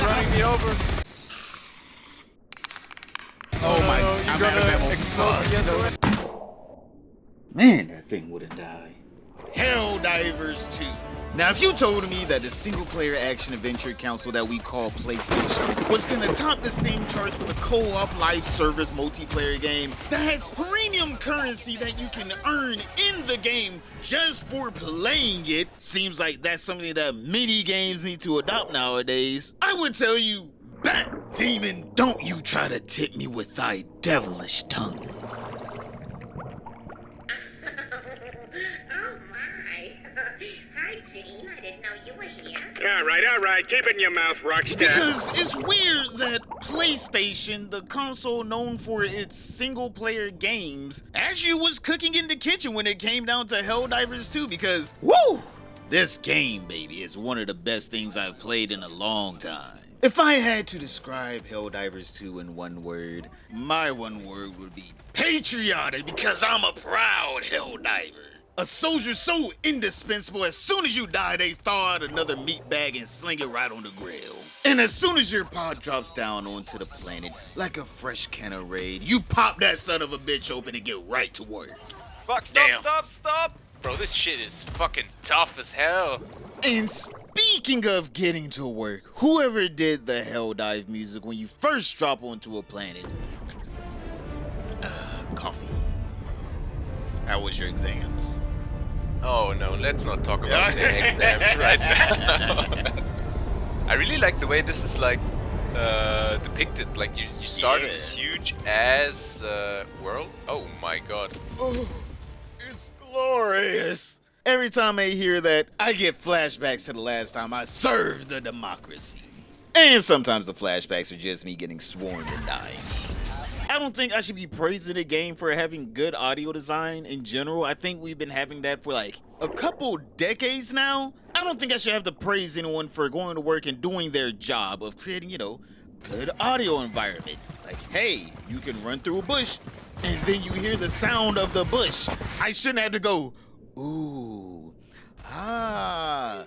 running me over. Oh my, I'm out of ammo. Man, that thing wouldn't die. Helldivers 2. Now, if you told me that the single-player action-adventure console that we call PlayStation was gonna top the Steam charts with a co-op live service multiplayer game that has premium currency that you can earn in the game just for playing it, seems like that's something that many games need to adopt nowadays, I would tell you, Bat Demon, don't you try to tip me with thy devilish tongue. Hi, Gene. I didn't know you were here. All right. Keep it in your mouth, Rockstar. Because it's weird that PlayStation, the console known for its single-player games, actually was cooking in the kitchen when it came down to Helldivers 2 because, woo! This game, baby, is one of the best things I've played in a long time. If I had to describe Helldivers 2 in one word, my one word would be patriotic because I'm a proud Helldiver. A soldier so indispensable, as soon as you die, they thaw out another meat bag and sling it right on the grill. And as soon as your pod drops down onto the planet, like a fresh can of Raid, you pop that son of a bitch open and get right to work. Fuck, stop! Bro, this shit is fucking tough as hell. And speaking of getting to work, whoever did the Helldive music when you first drop onto a planet? Coffee. How was your exams? Oh no, let's not talk about the exams right now. I really like the way this is like depicted. Like you start in this huge ass world. Oh my god. Oh, it's glorious. Every time I hear that, I get flashbacks to the last time I served the democracy. And sometimes the flashbacks are just me getting swarmed and dying. I don't think I should be praising the game for having good audio design in general. I think we've been having that for like a couple decades now. I don't think I should have to praise anyone for going to work and doing their job of creating, good audio environment. Like, hey, you can run through a bush and then you hear the sound of the bush. I shouldn't have to go, ooh, ah,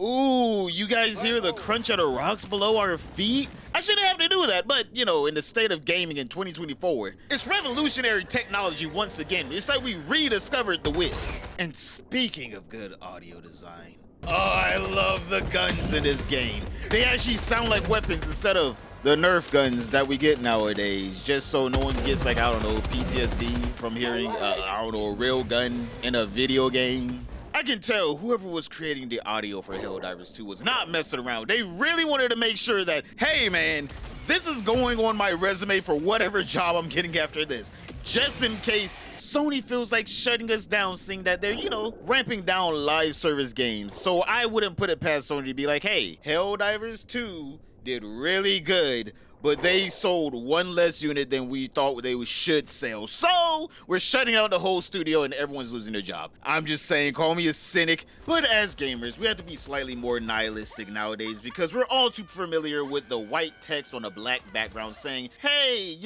ooh, you guys hear the crunch of the rocks below our feet? I shouldn't have to do that, but, in the state of gaming in 2024, it's revolutionary technology once again. It's like we rediscovered the wheel. And speaking of good audio design, oh, I love the guns in this game. They actually sound like weapons instead of the Nerf guns that we get nowadays, just so no one gets, PTSD from hearing, a real gun in a video game. I can tell whoever was creating the audio for Helldivers 2 was not messing around. They really wanted to make sure that, hey man, this is going on my resume for whatever job I'm getting after this. Just in case Sony feels like shutting us down, seeing that they're, ramping down live service games. So I wouldn't put it past Sony to be like, hey, Helldivers 2 did really good, but they sold one less unit than we thought they should sell. So we're shutting out the whole studio and everyone's losing their job. I'm just saying, call me a cynic, but as gamers, we have to be slightly more nihilistic nowadays because we're all too familiar with the white text on a black background saying, hey,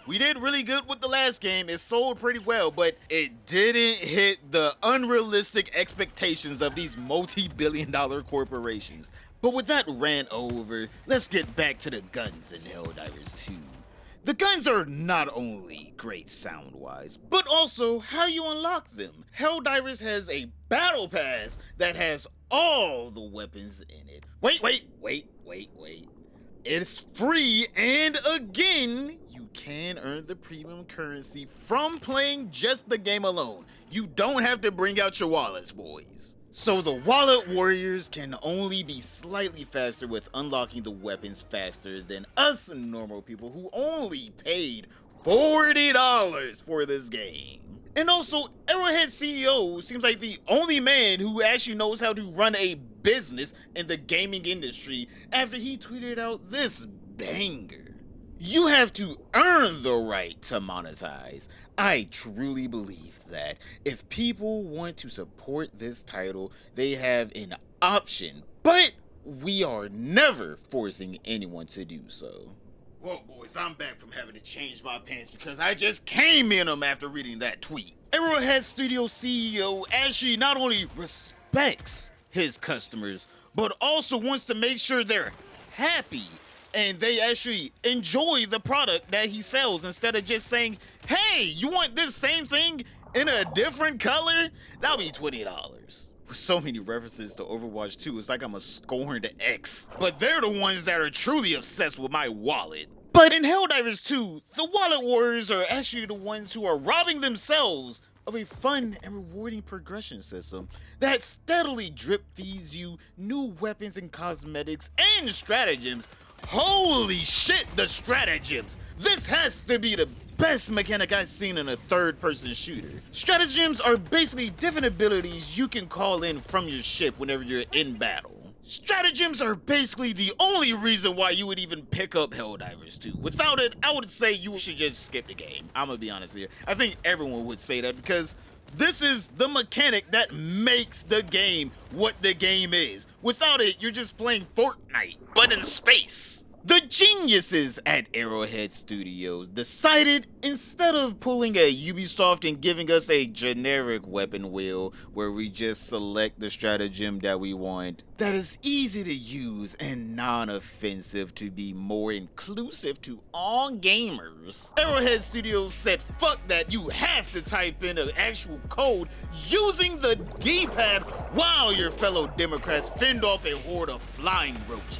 we did really good with the last game. It sold pretty well, but it didn't hit the unrealistic expectations of these multi-billion-dollar corporations. But with that rant over, let's get back to the guns in Helldivers 2. The guns are not only great sound-wise, but also how you unlock them. Helldivers has a battle pass that has all the weapons in it. Wait. It's free, and again, you can earn the premium currency from playing just the game alone. You don't have to bring out your wallets, boys. So the wallet warriors can only be slightly faster with unlocking the weapons faster than us normal people who only paid $40 for this game. And also, Arrowhead CEO seems like the only man who actually knows how to run a business in the gaming industry after he tweeted out this banger. You have to earn the right to monetize. I truly believe that if people want to support this title, they have an option, but we are never forcing anyone to do so. Well, boys, I'm back from having to change my pants because I just came in them after reading that tweet. Arrowhead Studio CEO Ashy not only respects his customers, but also wants to make sure they're happy and they actually enjoy the product that he sells instead of just saying, hey, you want this same thing in a different color? That'll be $20. With so many references to Overwatch 2, it's like I'm a scorned ex. But they're the ones that are truly obsessed with my wallet. But in Helldivers 2, the wallet warriors are actually the ones who are robbing themselves of a fun and rewarding progression system that steadily drip feeds you new weapons and cosmetics and stratagems. Holy shit, the stratagems! This has to be the best mechanic I've seen in a third-person shooter. Stratagems are basically different abilities you can call in from your ship whenever you're in battle. Stratagems are basically the only reason why you would even pick up Helldivers 2. Without it, I would say you should just skip the game. I'm gonna be honest here. I think everyone would say that because this is the mechanic that makes the game what the game is. Without it, you're just playing Fortnite, but in space. The geniuses at Arrowhead Studios decided, instead of pulling a Ubisoft and giving us a generic weapon wheel where we just select the stratagem that we want, that is easy to use and non-offensive to be more inclusive to all gamers. Arrowhead Studios said, fuck that, you have to type in an actual code using the D-pad while your fellow Democrats fend off a horde of flying roaches.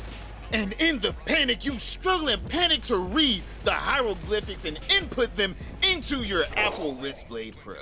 And in the panic, you struggle and panic to read the hieroglyphics and input them into your Apple Wristblade Pro.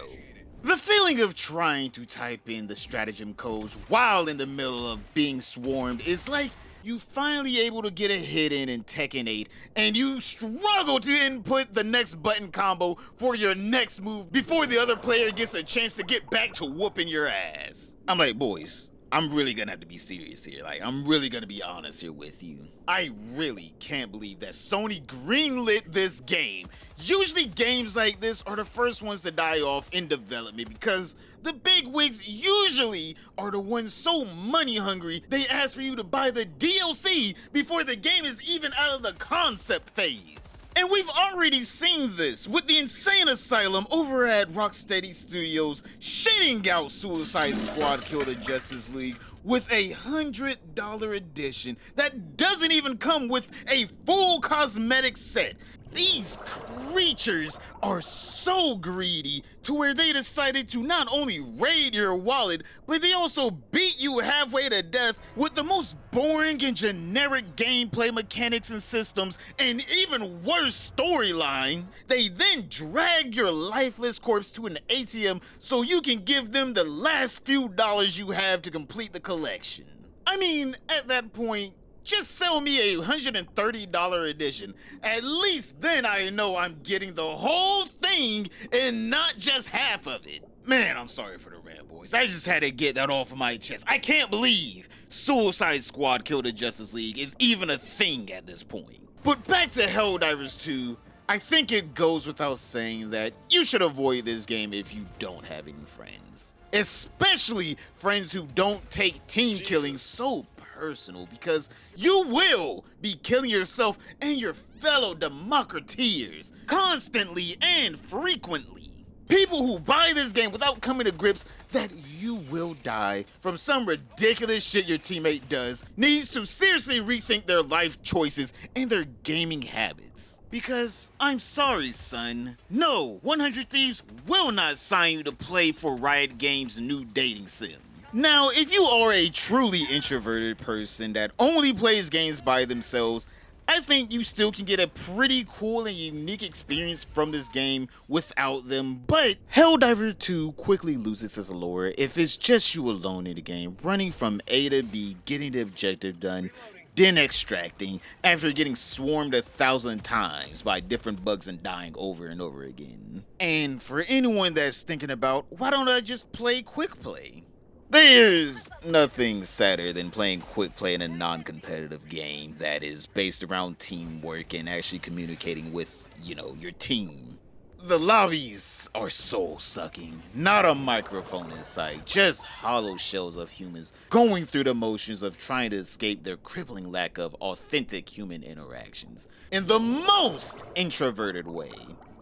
The feeling of trying to type in the stratagem codes while in the middle of being swarmed is like you finally able to get a hit in Tekken 8 and you struggle to input the next button combo for your next move before the other player gets a chance to get back to whooping your ass. I'm like, boys, I'm really gonna have to be serious here. Like, I'm really gonna be honest here with you. I really can't believe that Sony greenlit this game. Usually games like this are the first ones to die off in development because the big wigs usually are the ones so money hungry they ask for you to buy the DLC before the game is even out of the concept phase. And we've already seen this with the Insane Asylum over at Rocksteady Studios shitting out Suicide Squad Kill the Justice League with a $100 edition that doesn't even come with a full cosmetic set. These creatures are so greedy to where they decided to not only raid your wallet, but they also beat you halfway to death with the most boring and generic gameplay mechanics and systems, and even worse storyline. They then drag your lifeless corpse to an ATM so you can give them the last few dollars you have to complete the collection. I mean, at that point, just sell me a $130 edition. At least then I know I'm getting the whole thing and not just half of it. Man, I'm sorry for the rant, boys. I just had to get that off of my chest. I can't believe Suicide Squad Kill the Justice League is even a thing at this point. But back to Helldivers 2, I think it goes without saying that you should avoid this game if you don't have any friends. Especially friends who don't take team killing so personal, because you will be killing yourself and your fellow Democrateers constantly and frequently. People who buy this game without coming to grips that you will die from some ridiculous shit your teammate does needs to seriously rethink their life choices and their gaming habits. Because I'm sorry, son, no, 100 Thieves will not sign you to play for Riot Games' new dating sim. Now, if you are a truly introverted person that only plays games by themselves, I think you still can get a pretty cool and unique experience from this game without them, but Helldivers 2 quickly loses its allure if it's just you alone in the game, running from A to B, getting the objective done, then extracting after getting swarmed 1,000 times by different bugs and dying over and over again. And for anyone that's thinking about, why don't I just play quick play? There's nothing sadder than playing quick play in a non-competitive game that is based around teamwork and actually communicating with, your team. The lobbies are soul-sucking. Not a microphone in sight, just hollow shells of humans going through the motions of trying to escape their crippling lack of authentic human interactions in the most introverted way.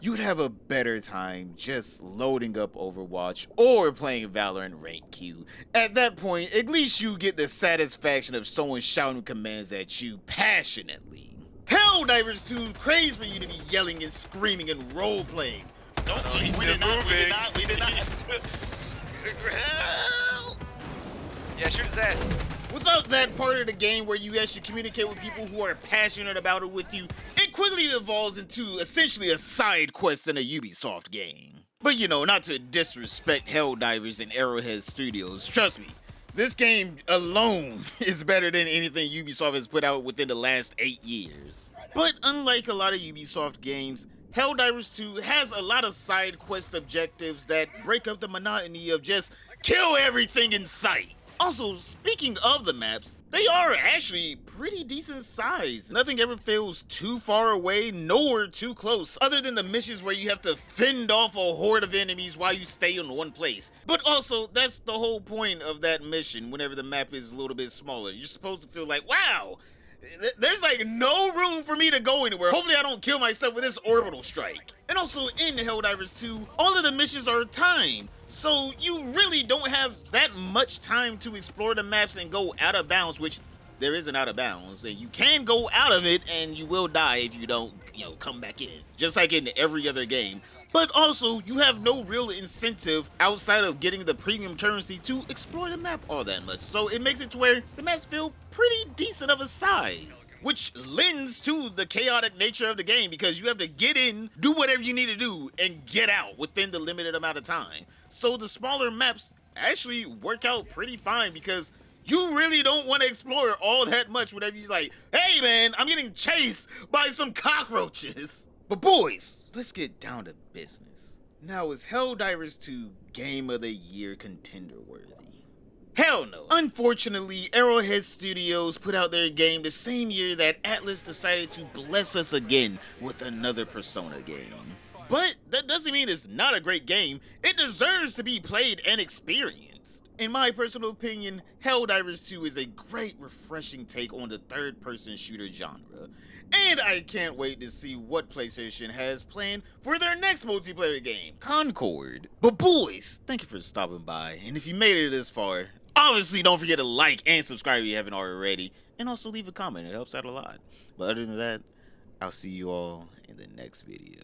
you'd have a better time just loading up Overwatch or playing Valorant Rank Q. At that point, at least you get the satisfaction of someone shouting commands at you passionately. Helldivers 2 craves for you to be yelling and screaming and role-playing. No, he's we still did not, moving. we did not. Yeah, shoot his ass. Without that part of the game where you actually communicate with people who are passionate about it with you, it quickly evolves into essentially a side quest in a Ubisoft game. But you know, not to disrespect Helldivers and Arrowhead Studios, trust me, this game alone is better than anything Ubisoft has put out within the last 8 years. But unlike a lot of Ubisoft games, Helldivers 2 has a lot of side quest objectives that break up the monotony of just kill everything in sight. Also, speaking of the maps, they are actually pretty decent size. Nothing ever feels too far away, nor too close, other than the missions where you have to fend off a horde of enemies while you stay in one place. But also, that's the whole point of that mission whenever the map is a little bit smaller. You're supposed to feel like, wow, there's like no room for me to go anywhere. Hopefully I don't kill myself with this orbital strike. And also in Helldivers 2, all of the missions are timed. So you really don't have that much time to explore the maps and go out of bounds, which there is an out of bounds. And you can go out of it and you will die if you don't, come back in. Just like in every other game. But also, you have no real incentive outside of getting the premium currency to explore the map all that much. So it makes it to where the maps feel pretty decent of a size, which lends to the chaotic nature of the game because you have to get in, do whatever you need to do, and get out within the limited amount of time. So the smaller maps actually work out pretty fine because you really don't want to explore all that much whenever you're like, hey man, I'm getting chased by some cockroaches. But boys, let's get down to business. Now, is Helldivers 2 Game of the Year contender worthy? Hell no. Unfortunately, Arrowhead Studios put out their game the same year that Atlas decided to bless us again with another Persona game. But that doesn't mean it's not a great game. It deserves to be played and experienced. In my personal opinion, Helldivers 2 is a great, refreshing take on the third-person shooter genre. And I can't wait to see what PlayStation has planned for their next multiplayer game, Concord. But boys, thank you for stopping by. And if you made it this far, obviously don't forget to like and subscribe if you haven't already. And also leave a comment, it helps out a lot. But other than that, I'll see you all in the next video.